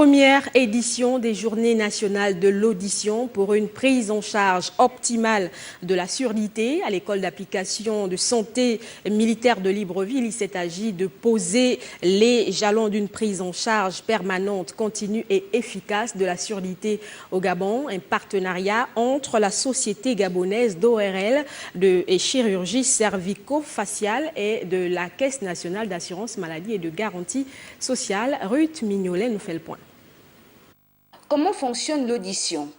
Première édition des Journées nationales de l'audition pour une prise en charge optimale de la surdité à l'école d'application de santé militaire de Libreville. Il s'est agi de poser les jalons d'une prise en charge permanente, continue et efficace de la surdité au Gabon. Un partenariat entre la Société gabonaise d'ORL et chirurgie cervico-faciale et de la Caisse nationale d'assurance maladie et de garantie sociale. Ruth Mignolet nous fait le point. Comment fonctionne l'audition?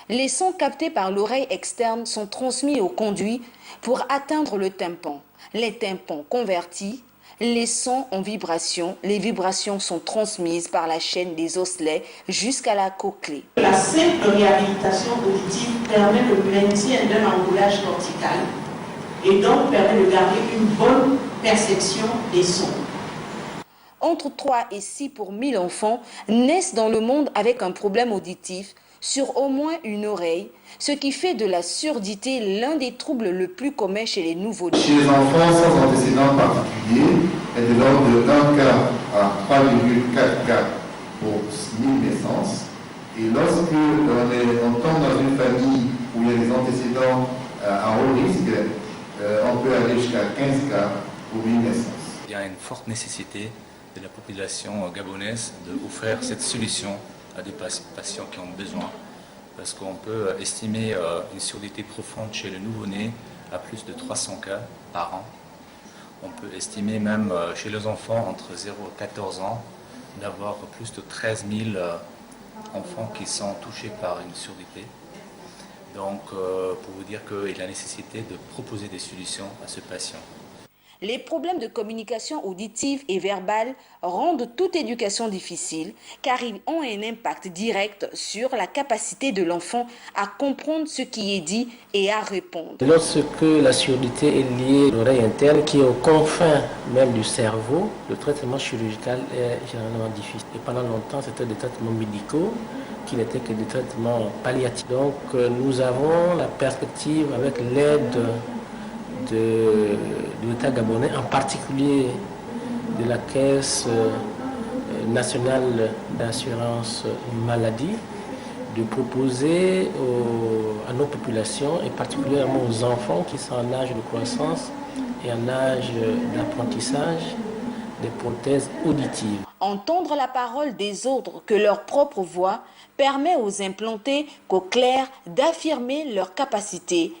Les sons captés par l'oreille externe sont transmis au conduit pour atteindre le tympan. Les tympans convertis, les sons en vibration. Les vibrations sont transmises par la chaîne des osselets jusqu'à la cochlée. La simple réhabilitation auditive permet le maintien d'un enroulage cortical et donc permet de garder une bonne perception des sons. Entre 3 et 6 pour 1000 enfants naissent dans le monde avec un problème auditif sur au moins une oreille, ce qui fait de la surdité l'un des troubles le plus communs chez les nouveau-nés. Chez les enfants sans antécédents particuliers, est de l'ordre de 1 cas à 3,4 cas pour 1000 naissances. Et lorsque on tombe dans une famille où il y a des antécédents à haut risque, on peut aller jusqu'à 15 cas pour 1000 naissances. Il y a une forte nécessité de la population gabonaise d'offrir cette solution à des patients qui ont besoin, parce qu'on peut estimer une surdité profonde chez le nouveau-né à plus de 300 cas par an. On peut estimer même chez les enfants entre 0 et 14 ans d'avoir plus de 13 000 enfants qui sont touchés par une surdité. Donc pour vous dire qu'il y a la nécessité de proposer des solutions à ce patient. Les problèmes de communication auditive et verbale rendent toute éducation difficile car ils ont un impact direct sur la capacité de l'enfant à comprendre ce qui est dit et à répondre. Lorsque la surdité est liée à l'oreille interne qui est aux confins même du cerveau, le traitement chirurgical est généralement difficile. Et pendant longtemps, c'était des traitements médicaux qui n'étaient que des traitements palliatifs. Donc nous avons la perspective avec l'aide de l'État gabonais, en particulier de la Caisse nationale d'assurance maladie, de proposer à nos populations, et particulièrement aux enfants qui sont en âge de croissance et en âge d'apprentissage, des prothèses auditives. Entendre la parole des autres que leur propre voix permet aux implantés cochléaires d'affirmer leur capacité